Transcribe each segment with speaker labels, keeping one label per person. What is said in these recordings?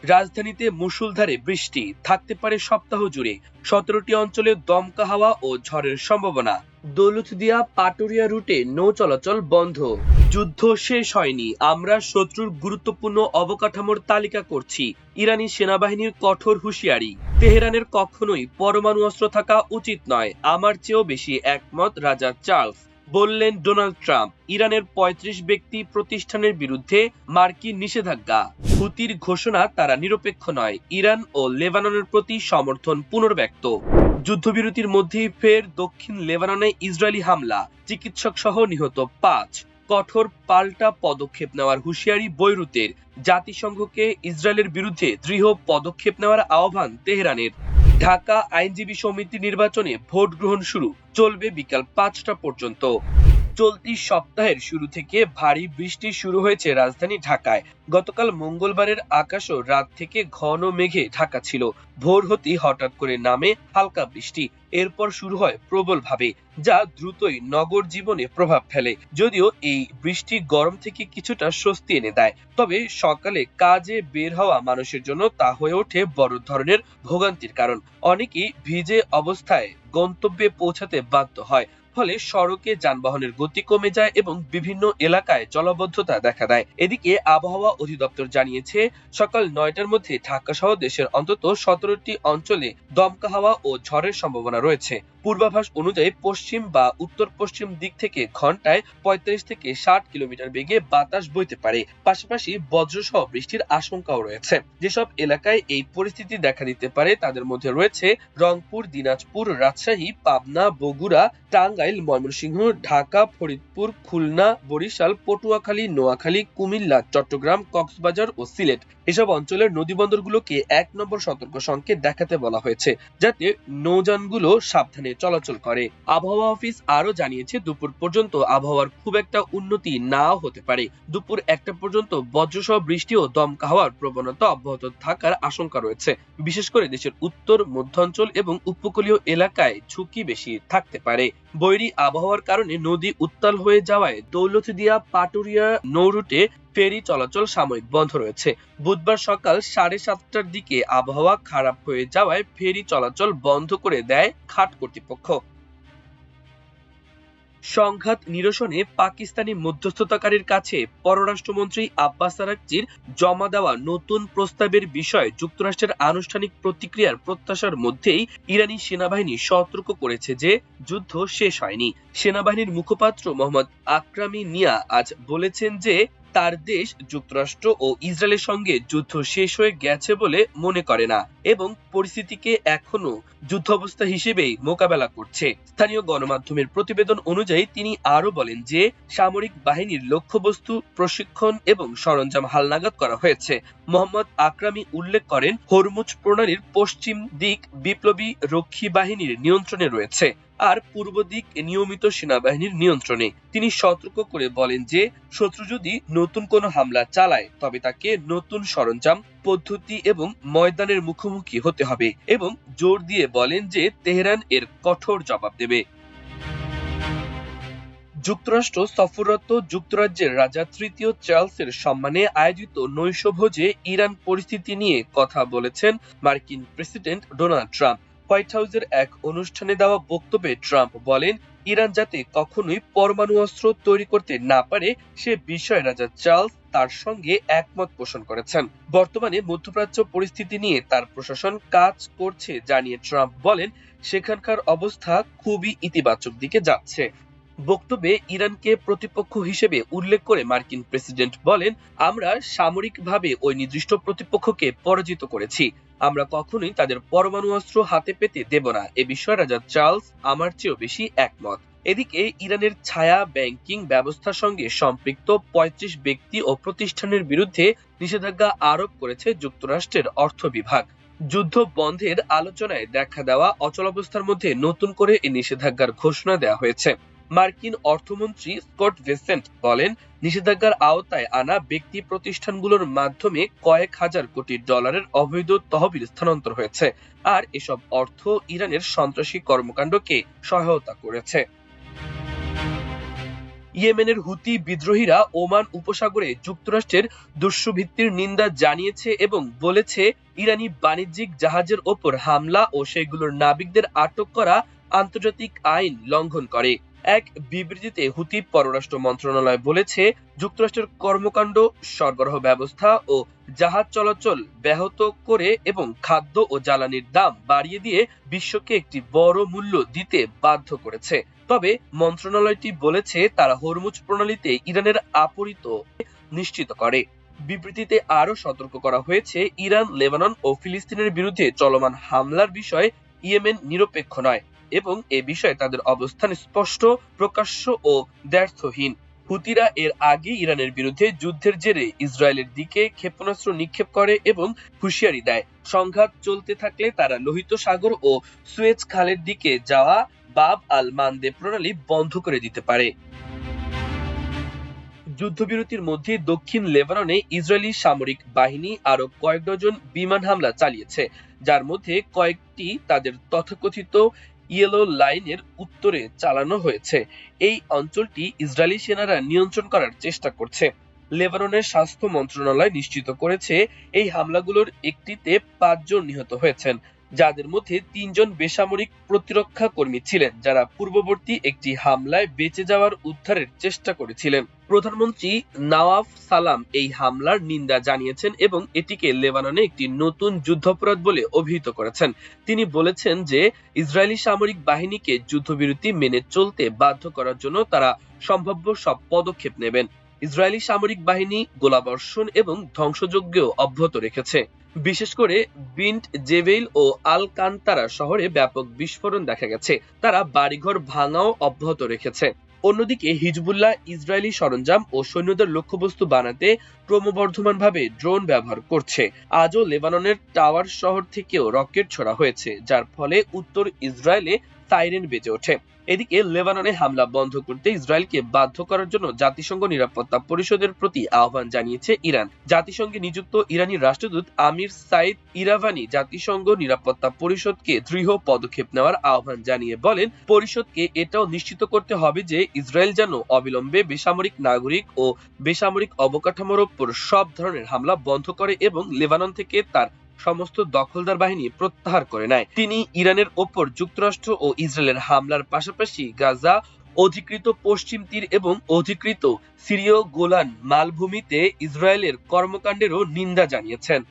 Speaker 1: রাজধানীতে মুষলধারে বৃষ্টি থাকতে পারে সপ্তাহ জুড়ে। 17টি অঞ্চলে দমকা হাওয়া ও ঝড়ের সম্ভাবনা। দৌলতদিয়া পাটুরিয়া রুটে নৌ চলাচল বন্ধ। যুদ্ধ শেষ হয়নি, আমরা শত্রুর গুরুত্বপূর্ণ অবকাঠামোর তালিকা করছি। ইরানি সেনাবাহিনীর কঠোর হুঁশিয়ারি। তেহরানের কখনোই পরমাণু অস্ত্র থাকা উচিত নয়, আমার চেয়েও বেশি একমত রাজা চার্লস, বললেন ডোনাল্ড ট্রাম্প। ইরানের ৩৫ ব্যক্তি প্রতিষ্ঠানের বিরুদ্ধে মার্কিন নিষেধাজ্ঞা। হুতির ঘোষণা তারা নিরপেক্ষ নয়, ইরান ও লেবাননের প্রতি সমর্থন পুনর্ব্যক্ত। যুদ্ধবিরতির মধ্যেই ফের দক্ষিণ লেবাননে ইসরায়েলি হামলা, চিকিৎসক সহ নিহত ৫। কঠোর পাল্টা পদক্ষেপ নেওয়ার হুঁশিয়ারি বৈরুতের। জাতিসংঘকে ইসরায়েলের বিরুদ্ধে দৃঢ় পদক্ষেপ নেওয়ার আহ্বান তেহরানের। ঢাকা আইনজীবী সমিতি নির্বাচনে ভোট গ্রহণ শুরু, চলবে বিকাল ৫টা পর্যন্ত। চলতি সপ্তাহের শুরু থেকে ভারী বৃষ্টি শুরু হয়েছে রাজধানী ঢাকায়। গতকাল মঙ্গলবারের আকাশও রাত থেকে ঘন মেঘে ঢাকা ছিল। ভোর হতেই হঠাৎ করে নামে হালকা বৃষ্টি, এরপর শুরু হয় প্রবলভাবে, যা দ্রুতই নগর জীবনে প্রভাব ফেলে। যদিও এই বৃষ্টি গরম থেকে কিছুটা স্বস্তি এনে দেয়, তবে সকালে কাজে বের হওয়া মানুষের জন্য তা হয়ে ওঠে বড় ধরনের ভোগান্তির কারণ। অনেকেই ভিজে অবস্থায় গন্তব্যে পৌঁছাতে বাধ্য হয়, ফলে সড়কে যানবাহনের গতি কমে যায় এবং বিভিন্ন এলাকায় জলাবদ্ধতা দেখা দেয়। এদিকে আবহাওয়া অধিদপ্তর জানিয়েছে, সকাল ৯টার মধ্যে ঢাকা সহ দেশের অন্তত ১৭টি অঞ্চলে দমকা হাওয়া ও ঝড়ের সম্ভাবনা রয়েছে। পূর্বাভাস অনুযায়ী পশ্চিম বা উত্তর পশ্চিম দিক থেকে ঘন্টায় ৩৫ থেকে ৬০ কিলোমিটার বেগে বাতাস বইতে পারে। পাশাপাশি বজ্রসহ বৃষ্টির আশঙ্কাও রয়েছে। যেসব এলাকায় এই পরিস্থিতি দেখা দিতে পারে তাদের মধ্যে রয়েছে রংপুর, দিনাজপুর, রাজশাহী, পাবনা, বগুড়া, টাঙ্গাইল, ময়মনসিংহ, ঢাকা, ফরিদপুর, খুলনা, বরিশাল, পটুয়াখালী, নোয়াখালী, কুমিল্লা, চট্টগ্রাম, কক্সবাজার ও সিলেট। এসব অঞ্চলের নদীবন্দরগুলোকে ১ নম্বর সতর্ক সংকেত দেখাতে বলা হয়েছে, যাতে নৌযানগুলো সাবধানে চলাচল করে। আবহাওয়া অফিস আরো জানিয়েছে, দুপুর পর্যন্ত আবহাওয়ার খুব একটা উন্নতি নাও হতে পারে। দুপুর ১টা পর্যন্ত বজ্রসহ বৃষ্টি ও দমকা হাওয়ার প্রবণতা অব্যাহত থাকার আশঙ্কা রয়েছে। বিশেষ করে দেশের উত্তর, মধ্যাঞ্চল এবং উপকূলীয় এলাকায় ঝুঁকি বেশি থাকতে পারে। বৈরী আবহাওয়ার কারণে নদী উত্তাল হয়ে যাওয়ায় দৌলতদিয়া পাটুরিয়া নৌ রুটে ফেরি চলাচল সাময়িক বন্ধ রয়েছে। বুধবার সকাল ৭:৩০টার দিকে আবহাওয়া খারাপ হয়ে যাওয়ায় ফেরি চলাচল বন্ধ করে দেয় ঘাট কর্তৃপক্ষ। সংঘাত নিরসনে পাকিস্তানি মধ্যস্থতাকারীর কাছে পররাষ্ট্রমন্ত্রী আব্বাস আরাকচির জমা দেওয়া নতুন প্রস্তাবের বিষয়ে যুক্তরাষ্ট্রের আনুষ্ঠানিক প্রতিক্রিয়ার প্রত্যাশার মধ্যেই ইরানি সেনাবাহিনী সতর্ক করেছে যে যুদ্ধ শেষ হয়নি। সেনাবাহিনীর মুখপাত্র মোহাম্মদ আকরামি নিয়া আজ বলেছেন যে তার দেশ যুক্তরাষ্ট্র ও ইসরায়েলের সঙ্গে যুদ্ধ শেষ হয়ে গেছে বলে মনে করে না এবং পরিস্থিতিকে এখনো যুদ্ধাবস্থা হিসেবেই মোকাবেলা করছে। স্থানীয় গণমাধ্যমের প্রতিবেদন অনুযায়ী তিনি আরো বলেন যে সামরিক বাহিনীর লক্ষ্যবস্তু, প্রশিক্ষণ এবং সরঞ্জাম হালনাগাদ করা হয়েছে। মোহাম্মদ আকরামি উল্লেখ করেন, হরমুজ প্রণালীর পশ্চিম দিক বিপ্লবী রক্ষী বাহিনীর নিয়ন্ত্রণে রয়েছে আর পূর্ব দিক নিয়মিত সেনাবাহিনীর নিয়ন্ত্রণে। তিনি সতর্ক করে বলেন যে শত্রু যদি নতুন কোনো হামলা চালায় তবে তাকে নতুন সরঞ্জাম, পদ্ধতি এবং ময়দানের মুখোমুখি হতে হবে এবং জোর দিয়ে বলেন যে তেহরান এর কঠোর জবাব দেবে। যুক্তরাষ্ট্র সফররত যুক্তরাজ্যের রাজা তৃতীয় চার্লসের সম্মানে আয়োজিত নৈশভোজে ইরান পরিস্থিতি নিয়ে কথা বলেছেন মার্কিন প্রেসিডেন্ট ডোনাল্ড ট্রাম্প। হোয়াইট হাউসের এক অনুষ্ঠানে দেওয়া বক্তব্যে ট্রাম্প বলেন, ইরান যাতে কখনোই পরমাণু অস্ত্র তৈরি করতে না পারে সে বিষয়ে রাজা চার্লস তার সঙ্গে একমত পোষণ করেছেন। বর্তমানে মধ্যপ্রাচ্য পরিস্থিতি নিয়ে তার প্রশাসন কাজ করছে জানিয়ে ট্রাম্প বলেন, সেখানকার অবস্থা খুবই ইতিবাচক দিকে যাচ্ছে। বক্তব্যে ইরানকে প্রতিপক্ষ হিসেবে উল্লেখ করে মার্কিন প্রেসিডেন্ট বলেন, আমরা সামরিকভাবে ওই নির্দিষ্ট প্রতিপক্ষকে পরাজিত করেছি, আমরা কখনোই তাদের পরমাণু অস্ত্র হাতে পেতে দেব না। এ বিষয়ে রাজা চার্লস আমার চেয়েও বেশি একমত। এদিকে ইরানের ছায়া ব্যাংকিং ব্যবস্থার সঙ্গে সম্পৃক্ত ৩৫ ব্যক্তি ও প্রতিষ্ঠানের বিরুদ্ধে নিষেধাজ্ঞা আরোপ করেছে যুক্তরাষ্ট্রের অর্থ বিভাগ। যুদ্ধ বন্ধের আলোচনায় দেখা দেওয়া অচলাবস্থার মধ্যে নতুন করে এই নিষেধাজ্ঞার ঘোষণা দেওয়া হয়েছে। মার্কিন অর্থমন্ত্রী স্কট বেসেন্ট বলেন, নিষেধাজ্ঞার আওতায় আনা ব্যক্তি প্রতিষ্ঠানগুলোর মাধ্যমে কয়েক হাজার কোটি ডলারের অবৈধ তহবিল স্থানান্তর হয়েছে আর এসব অর্থ ইরানের সন্ত্রাসী কর্মকাণ্ডকে সহায়তা করেছে। ইয়েমেনের হুতি বিদ্রোহীরা ওমান উপসাগরে যুক্তরাষ্ট্রের দস্যুবৃত্তির নিন্দা জানিয়েছে এবং বলেছে ইরানি বাণিজ্যিক জাহাজের ওপর হামলা ও সেগুলোর নাবিকদের আটক করা আন্তর্জাতিক আইন লঙ্ঘন করে। এক বিবৃতিতে হুতি পররাষ্ট্র মন্ত্রণালয় বলেছে, যুক্তরাষ্ট্রের কর্মকাণ্ড সরবরাহ ব্যবস্থা ও জাহাজ চলাচল ব্যাহত করে এবং খাদ্য ও জ্বালানির দাম বাড়িয়ে দিয়ে বিশ্বকে একটি বড় মূল্য দিতে বাধ্য করেছে। তবে মন্ত্রণালয়টি বলেছে তারা হরমুজ প্রণালীতে ইরানের আপরিত নিশ্চিত করে। বিবৃতিতে আরো সতর্ক করা হয়েছে, ইরান, লেবানন ও ফিলিস্তিনের বিরুদ্ধে চলমান হামলার বিষয়ে ইয়েমেন নিরপেক্ষ নয় এবং এ বিষয়ে তাদের অবস্থান স্পষ্ট, প্রকাশ্য ও দ্ব্যর্থহীন। হুতিরা এর আগে ইরানের বিরুদ্ধে যুদ্ধের জেরে ইসরায়েলের দিকে ক্ষেপণাস্ত্র নিক্ষেপ করে এবং হুঁশিয়ারি দেয়, সংঘাত চলতে থাকলে তারা লোহিত সাগর ও সুয়েজ খালের দিকে যাওয়া বাব আল মানদেব প্রণালী বন্ধ করে দিতে পারে। যুদ্ধবিরতির মধ্যে দক্ষিণ লেবাননে ইসরায়েলি সামরিক বাহিনী আরো কয়েক ডজন বিমান হামলা চালিয়েছে, যার মধ্যে কয়েকটি তাদের তথাকথিত ইয়েলো লাইনের উত্তরে চালানো হয়েছে। এই অঞ্চলটি ইসরায়েলি সেনারা নিয়ন্ত্রণ করার চেষ্টা করছে। লেবাননের স্বাস্থ্য মন্ত্রণালয় নিশ্চিত করেছে এই হামলাগুলোর একটিতে ৫ জন নিহত হয়েছেন, যাদের মধ্যে ৩ জন বেসামরিক প্রতিরক্ষা কর্মী ছিলেন যারা পূর্ববর্তী একটি হামলায় বেঁচে যাওয়ার উদ্ধারের চেষ্টা করেছিলেন। প্রধানমন্ত্রী নওয়াফ সালাম এই হামলার নিন্দা জানিয়েছেন এবং এটিকে লেবাননে একটি নতুন যুদ্ধাপরাধ বলে অভিহিত করেছেন। তিনি বলেছেন যে ইসরায়েলি সামরিক বাহিনীকে যুদ্ধবিরতি মেনে চলতে বাধ্য করার জন্য তারা সম্ভাব্য সব পদক্ষেপ নেবেন। ইসরায়েলি সামরিক বাহিনী গোলাবর্ষণ এবং ধ্বংসযজ্ঞ অব্যাহত রেখেছে। বিশেষ করে বিন্ট জেবেইল ও আল কান্তারা শহরে ব্যাপক বিস্ফোরণ দেখা গেছে। তারা বাড়িঘর ভাঙাও অব্যাহত রেখেছে। অন্যদিকে হিজবুল্লাহ ইসরায়েলি সরঞ্জাম ও সৈন্যদের লক্ষ্যবস্তু বানাতে ক্রমবর্ধমানভাবে ড্রোন ব্যবহার করছে। আজও লেবাননের টাওয়ার শহর থেকেও রকেট ছোড়া হয়েছে, যার ফলে উত্তর ইসরায়েলে সাইরেন বেজে ওঠে। এদিকে লেবাননে হামলা বন্ধ করতে ইসরায়েলকে বাধ্য করার জন্য জাতিসংঘ নিরাপত্তা পরিষদের প্রতি আহ্বান জানিয়েছে ইরান। জাতিসংঘে নিযুক্ত ইরানি রাষ্ট্রদূত আমির সাইদ ইরাভানি জাতিসংঘ নিরাপত্তা পরিষদকে দৃঢ় পদক্ষেপ নেওয়ার আহ্বান জানিয়ে বলেন, পরিষদকে এটাও নিশ্চিত করতে হবে যে ইসরায়েল যেন অবিলম্বে বেসামরিক নাগরিক ও বেসামরিক অবকাঠামোর ওপর সব ধরনের হামলা বন্ধ করে এবং লেবানন থেকে তার সমস্ত দখলদার বাহিনী প্রত্যাহার করে নেয়। তিনি ইরানের ওপর যুক্তরাষ্ট্র ও ইসরায়েলের হামলার পাশাপাশি গাজা, অধিকৃত পশ্চিম তীর এবং অধিকৃত সিরীয় গোলান মালভূমিতে ইসরায়েলের কর্মকাণ্ডেরও নিন্দা জানিয়েছেন।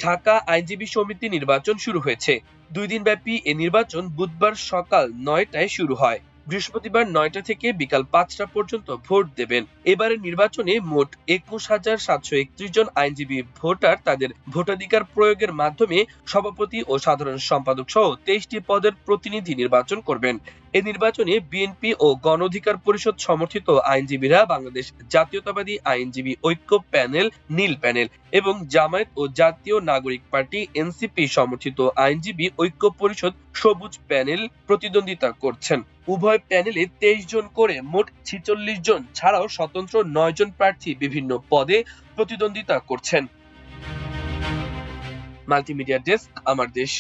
Speaker 1: ঢাকা আইনজীবী সমিতি নির্বাচন শুরু হয়েছে। 2 দিনব্যাপী এ নির্বাচন বুধবার সকাল 9টায় শুরু হয়। বৃহস্পতিবার 9টা থেকে বিকাল 5টা পর্যন্ত ভোট দেবেন। এবারের নির্বাচনে মোট 21,731 জন আইনজীবী ভোটার তাদের ভোটাধিকার প্রয়োগের মাধ্যমে সভাপতি ও সাধারণ সম্পাদক সহ 23টি পদের প্রতিনিধি নির্বাচন করবেন। এ নির্বাচনে বিএনপি ও গণ অধিকার পরিষদ সমর্থিত আইনজীবীরা বাংলাদেশ জাতীয়তাবাদী আইনজীবী ঐক্য প্যানেল, নীল প্যানেল এবং জামায়াত ও জাতীয় নাগরিক পার্টি এনসিপি সমর্থিত আইনজীবী ঐক্য পরিষদ সবুজ প্যানেল প্রতিদ্বন্দ্বিতা করছেন। উভয় প্যানেলে 23 জন করে মোট 46 জন ছাড়াও স্বতন্ত্র 9 জন প্রার্থী বিভিন্ন পদে প্রতিদ্বন্দ্বিতা করছেন। মাল্টিমিডিয়া ডেস্ক, আমার দেশ।